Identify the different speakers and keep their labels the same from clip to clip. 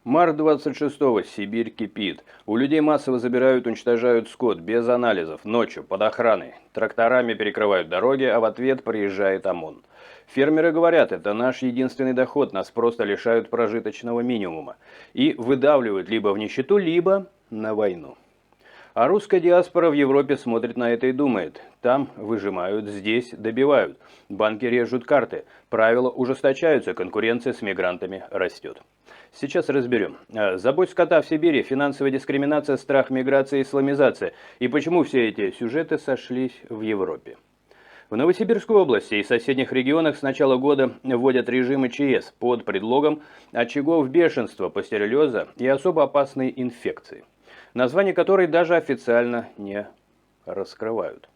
Speaker 1: Март 26-го. Сибирь кипит. У людей массово забирают, уничтожают скот без анализов, ночью, под охраной. Тракторами перекрывают дороги, а в ответ приезжает ОМОН. Фермеры говорят, это наш единственный доход, нас просто лишают прожиточного минимума. И выдавливают либо в нищету, либо на войну. А русская диаспора в Европе смотрит на это и думает. Там выжимают, здесь добивают. Банки режут карты. Правила ужесточаются, конкуренция с мигрантами растет. Сейчас разберем. Забой скота в Сибири, финансовая дискриминация, страх миграции, исламизация. И почему все эти сюжеты сошлись в Европе. В Новосибирской области и соседних регионах с начала года вводят режимы ЧС под предлогом очагов бешенства, пастереллеза и особо опасной инфекции, название которой даже официально не раскрывают.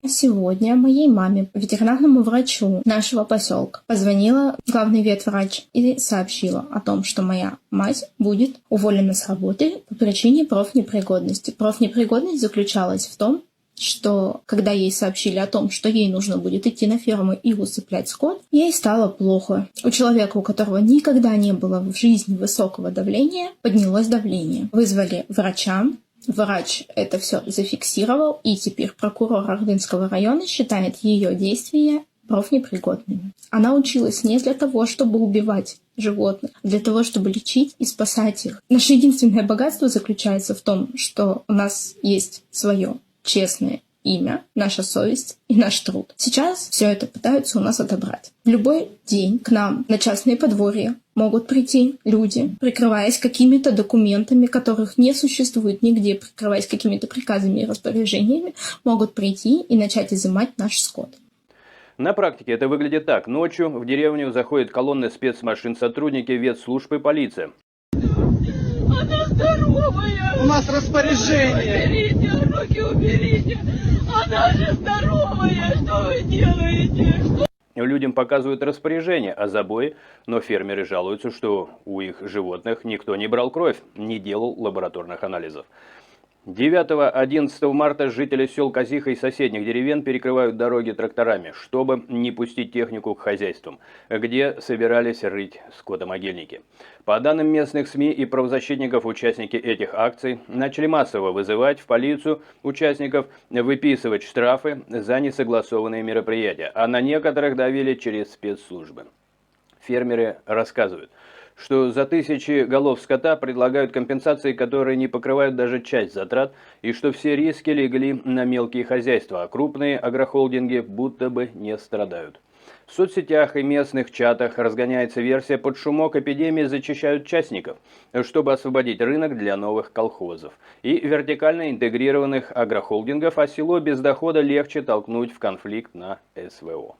Speaker 2: Сегодня моей маме, ветеринарному врачу нашего поселка, позвонила главный ветврач и сообщила о том, что моя мать будет уволена с работы по причине профнепригодности. Профнепригодность заключалась в том, что когда ей сообщили о том, что ей нужно будет идти на ферму и усыплять скот, ей стало плохо. У человека, у которого никогда не было в жизни высокого давления, поднялось давление. Вызвали врача. Врач это все зафиксировал, и теперь прокурор Ордынского района считает ее действия профнепригодными. Она училась не для того, чтобы убивать животных, а для того, чтобы лечить и спасать их. Наше единственное богатство заключается в том, что у нас есть свое честное имя, наша совесть и наш труд. Сейчас все это пытаются у нас отобрать. В любой день к нам на частные подворья могут прийти люди, прикрываясь какими-то документами, которых не существует нигде, прикрываясь какими-то приказами и распоряжениями, могут прийти и начать изымать наш скот.
Speaker 1: На практике это выглядит так. Ночью в деревню заходит колонна спецмашин, сотрудники ветслужб и полиция.
Speaker 3: Она здоровая!
Speaker 4: У нас распоряжение!
Speaker 3: Уберите, руки уберите! Она же здоровая! Что вы делаете?
Speaker 1: Людям показывают распоряжение о забое, но фермеры жалуются, что у их животных никто не брал кровь, не делал лабораторных анализов. 9-11 марта жители сел Казиха и соседних деревень перекрывают дороги тракторами, чтобы не пустить технику к хозяйствам, где собирались рыть скотомогильники. По данным местных СМИ и правозащитников, участники этих акций начали массово вызывать в полицию участников, выписывать штрафы за несогласованные мероприятия, а на некоторых давили через спецслужбы. Фермеры рассказывают, что за тысячи голов скота предлагают компенсации, которые не покрывают даже часть затрат, и что все риски легли на мелкие хозяйства, а крупные агрохолдинги будто бы не страдают. В соцсетях и местных чатах разгоняется версия, под шумок эпидемии зачищают частников, чтобы освободить рынок для новых колхозов и вертикально интегрированных агрохолдингов, а село без дохода легче толкнуть в конфликт на СВО.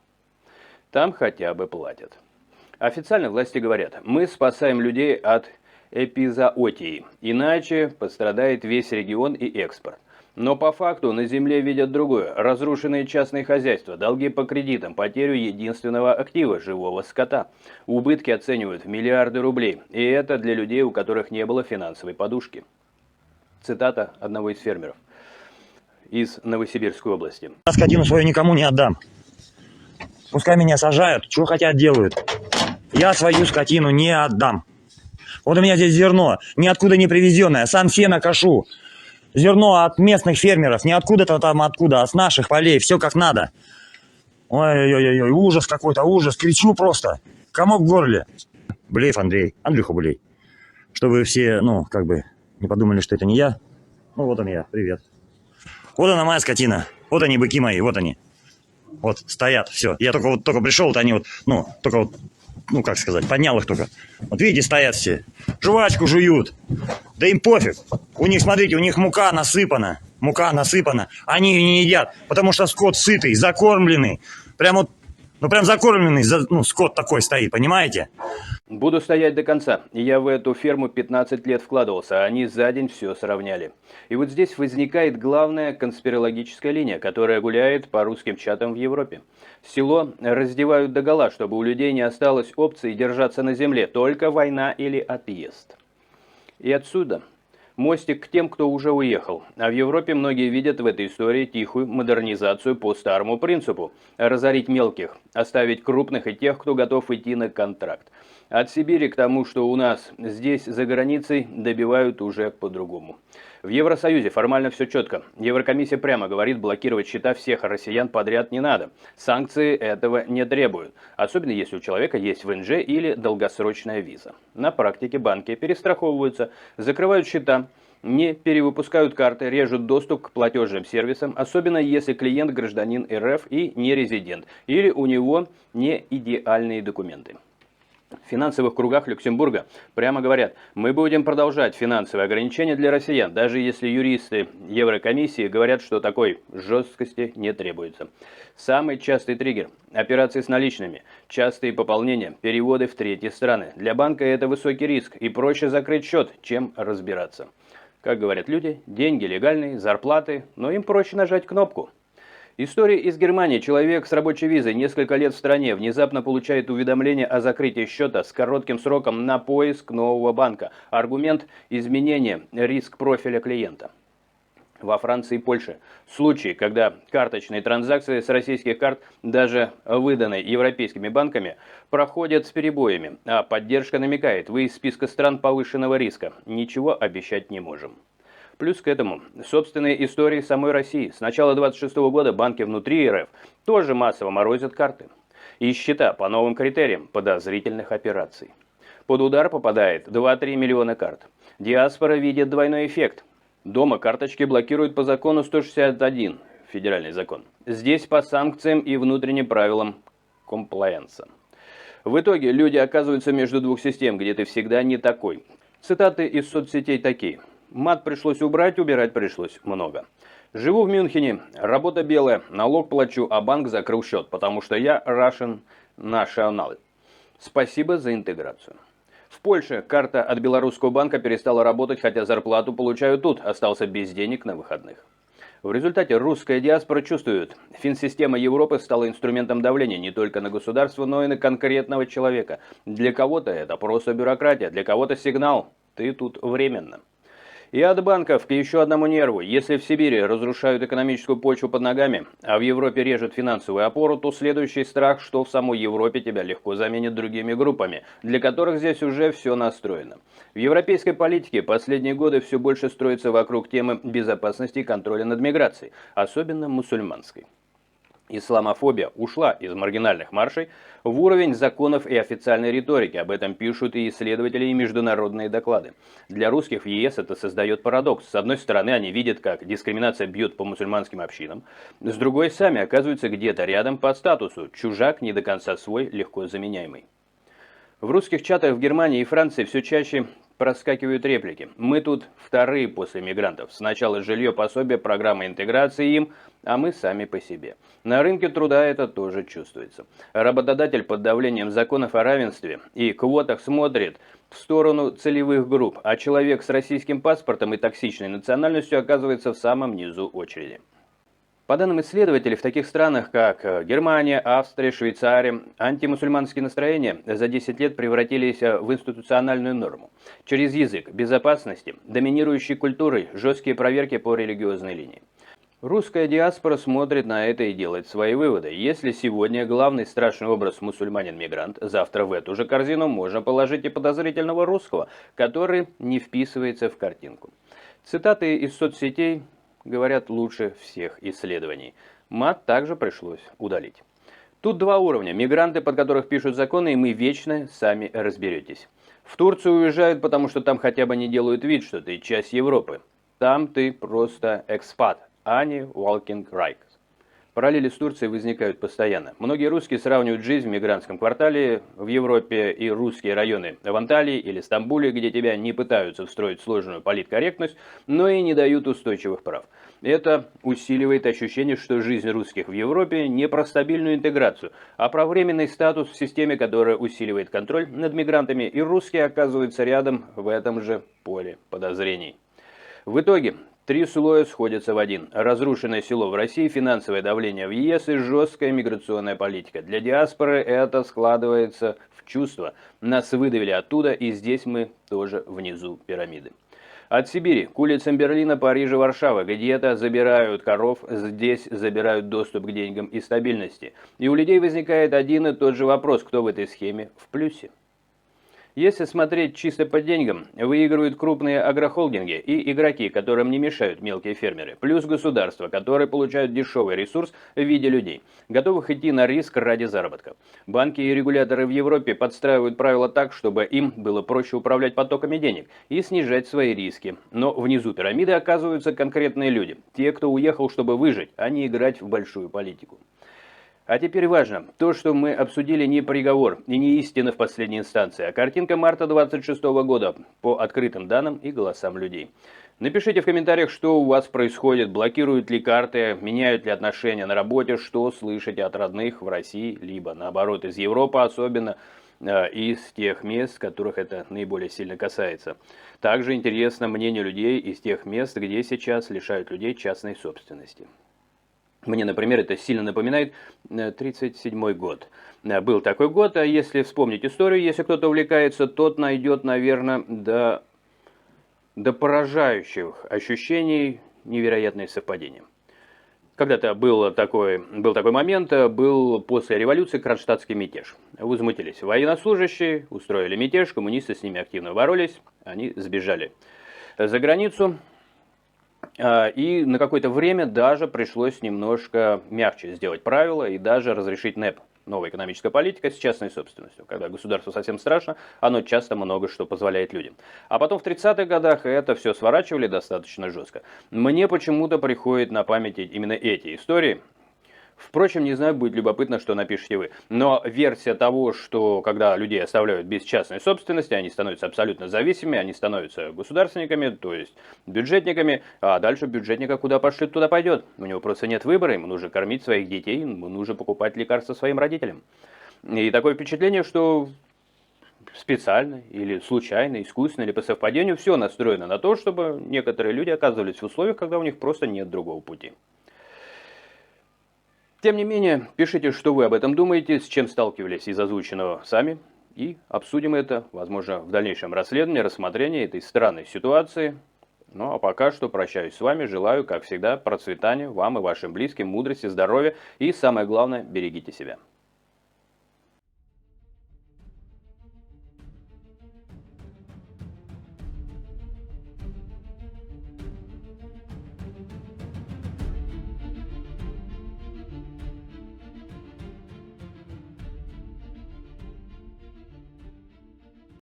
Speaker 1: Там хотя бы платят. Официально власти говорят, мы спасаем людей от эпизоотии, иначе пострадает весь регион и экспорт. Но по факту на земле видят другое. Разрушенные частные хозяйства, долги по кредитам, потерю единственного актива – живого скота. Убытки оценивают в миллиарды рублей. И это для людей, у которых не было финансовой подушки. Цитата одного из фермеров из Новосибирской области.
Speaker 5: Скотину свою никому не отдам. Пускай меня сажают, что хотят делают. Я свою скотину не отдам. Вот у меня здесь зерно, ниоткуда не привезенное, сам сено кошу. Зерно от местных фермеров, не откуда-то там откуда, а с наших полей, все как надо. Ой-ой-ой, ужас какой-то, ужас, кричу просто. Комок в горле. Блеев Андрей, Андрюха Блей. Чтобы все, как бы, не подумали, что это не я. Ну, вот он я, привет. Вот она моя скотина, вот они, быки мои, вот они. Вот, стоят, все. Я только пришел, вот они как сказать, поднял их только. Вот видите, стоят все. Жвачку жуют. Да им пофиг. У них, смотрите, у них мука насыпана. Мука насыпана. Они ее не едят, потому что скот сытый, закормленный. Прям закормленный, скот такой стоит, понимаете?
Speaker 1: Буду стоять до конца. Я в эту ферму 15 лет вкладывался, а они за день все сравняли. И вот здесь возникает главная конспирологическая линия, которая гуляет по русским чатам в Европе. Село раздевают догола, чтобы у людей не осталось опции держаться на земле, только война или отъезд. И отсюда Мостик к тем, кто уже уехал. А в Европе многие видят в этой истории тихую модернизацию по старому принципу. Разорить мелких, оставить крупных и тех, кто готов идти на контракт. От Сибири к тому, что у нас здесь за границей, добивают уже по-другому. В Евросоюзе формально все четко. Еврокомиссия прямо говорит, блокировать счета всех россиян подряд не надо. Санкции этого не требуют. Особенно если у человека есть ВНЖ или долгосрочная виза. На практике банки перестраховываются, закрывают счета, не перевыпускают карты, режут доступ к платежным сервисам, особенно если клиент гражданин РФ и не резидент, или у него не идеальные документы. В финансовых кругах Люксембурга прямо говорят, мы будем продолжать финансовые ограничения для россиян, даже если юристы Еврокомиссии говорят, что такой жесткости не требуется. Самый частый триггер – операции с наличными, частые пополнения, переводы в третьи страны. Для банка это высокий риск и проще закрыть счет, чем разбираться. Как говорят люди, деньги легальные, зарплаты, но им проще нажать кнопку. История из Германии. Человек с рабочей визой несколько лет в стране внезапно получает уведомление о закрытии счета с коротким сроком на поиск нового банка. Аргумент – изменение риск профиля клиента. Во Франции и Польше случаи, когда карточные транзакции с российских карт, даже выданные европейскими банками, проходят с перебоями, а поддержка намекает, вы из списка стран повышенного риска, ничего обещать не можем. Плюс к этому собственные истории самой России. С начала 2026 года банки внутри РФ тоже массово морозят карты. И счета по новым критериям подозрительных операций. Под удар попадает 2-3 миллиона карт. Диаспора видит двойной эффект. Дома карточки блокируют по закону 161, федеральный закон. Здесь по санкциям и внутренним правилам комплаенса. В итоге люди оказываются между двух систем, где ты всегда не такой. Цитаты из соцсетей такие. Мат пришлось убрать, убирать пришлось много. Живу в Мюнхене, работа белая, налог плачу, а банк закрыл счет, потому что я Russian National. Спасибо за интеграцию. В Польше карта от белорусского банка перестала работать, хотя зарплату получаю тут, остался без денег на выходных. В результате русская диаспора чувствует, финсистема Европы стала инструментом давления не только на государство, но и на конкретного человека. Для кого-то это просто бюрократия, для кого-то сигнал «ты тут временно». И от банков к еще одному нерву. Если в Сибири разрушают экономическую почву под ногами, а в Европе режут финансовую опору, то следующий страх, что в самой Европе тебя легко заменят другими группами, для которых здесь уже все настроено. В европейской политике последние годы все больше строится вокруг темы безопасности и контроля над миграцией, особенно мусульманской. Исламофобия ушла из маргинальных маршей в уровень законов и официальной риторики. Об этом пишут и исследователи, и международные доклады. Для русских в ЕС это создает парадокс. С одной стороны, они видят, как дискриминация бьет по мусульманским общинам. С другой, сами оказываются где-то рядом по статусу. Чужак, не до конца свой, легко заменяемый. В русских чатах в Германии и Франции все чаще проскакивают реплики. Мы тут вторые после мигрантов. Сначала жилье, пособие, программа интеграции им, а мы сами по себе. На рынке труда это тоже чувствуется. Работодатель под давлением законов о равенстве и квотах смотрит в сторону целевых групп, а человек с российским паспортом и токсичной национальностью оказывается в самом низу очереди. По данным исследователей, в таких странах, как Германия, Австрия, Швейцария, антимусульманские настроения за 10 лет превратились в институциональную норму. Через язык безопасности, доминирующей культурой, жесткие проверки по религиозной линии. Русская диаспора смотрит на это и делает свои выводы. Если сегодня главный страшный образ мусульманин-мигрант, завтра в эту же корзину можно положить и подозрительного русского, который не вписывается в картинку. Цитаты из соцсетей говорят лучше всех исследований. Мат также пришлось удалить. Тут два уровня. Мигранты, под которых пишут законы, и мы вечно сами разберетесь. В Турцию уезжают, потому что там хотя бы не делают вид, что ты часть Европы. Там ты просто экспат, а не walking right. Параллели с Турцией возникают постоянно. Многие русские сравнивают жизнь в мигрантском квартале в Европе и русские районы в Анталии или Стамбуле, где тебя не пытаются встроить сложную политкорректность, но и не дают устойчивых прав. Это усиливает ощущение, что жизнь русских в Европе не про стабильную интеграцию, а про временный статус в системе, которая усиливает контроль над мигрантами, и русские оказываются рядом в этом же поле подозрений. В итоге три слоя сходятся в один. Разрушенное село в России, финансовое давление в ЕС и жесткая миграционная политика. Для диаспоры это складывается в чувство. Нас выдавили оттуда, и здесь мы тоже внизу пирамиды. От Сибири к улицам Берлина, Парижа, Варшавы. Где-то забирают коров, здесь забирают доступ к деньгам и стабильности. И у людей возникает один и тот же вопрос, кто в этой схеме в плюсе. Если смотреть чисто по деньгам, выигрывают крупные агрохолдинги и игроки, которым не мешают мелкие фермеры, плюс государства, которые получают дешевый ресурс в виде людей, готовых идти на риск ради заработка. Банки и регуляторы в Европе подстраивают правила так, чтобы им было проще управлять потоками денег и снижать свои риски. Но внизу пирамиды оказываются конкретные люди, те, кто уехал, чтобы выжить, а не играть в большую политику. А теперь важно, то, что мы обсудили, не приговор и не истина в последней инстанции, а картинка марта 26 года по открытым данным и голосам людей. Напишите в комментариях, что у вас происходит, блокируют ли карты, меняют ли отношения на работе, что слышите от родных в России, либо наоборот из Европы, особенно из тех мест, которых это наиболее сильно касается. Также интересно мнение людей из тех мест, где сейчас лишают людей частной собственности. Мне, например, это сильно напоминает 1937 год. Был такой год, а если вспомнить историю, если кто-то увлекается, тот найдет, наверное, до поражающих ощущений невероятные совпадения. Когда-то был такой момент, был после революции кронштадтский мятеж. Возмутились военнослужащие, устроили мятеж, коммунисты с ними активно боролись, они сбежали за границу. И на какое-то время даже пришлось немножко мягче сделать правила и даже разрешить НЭП, новая экономическая политика с частной собственностью. Когда государству совсем страшно, оно часто много что позволяет людям. А потом в 30-х годах это все сворачивали достаточно жестко. Мне почему-то приходит на память именно эти истории. Впрочем, не знаю, будет любопытно, что напишите вы. Но версия того, что когда людей оставляют без частной собственности, они становятся абсолютно зависимыми, они становятся государственниками, то есть бюджетниками, а дальше бюджетника куда пошлют, туда пойдет. У него просто нет выбора, ему нужно кормить своих детей, ему нужно покупать лекарства своим родителям. И такое впечатление, что специально или случайно, искусственно или по совпадению все настроено на то, чтобы некоторые люди оказывались в условиях, когда у них просто нет другого пути. Тем не менее, пишите, что вы об этом думаете, с чем сталкивались из озвученного сами, и обсудим это, возможно, в дальнейшем расследовании, рассмотрении этой странной ситуации. Ну а пока что прощаюсь с вами, желаю, как всегда, процветания вам и вашим близким, мудрости, здоровья и, самое главное, берегите себя.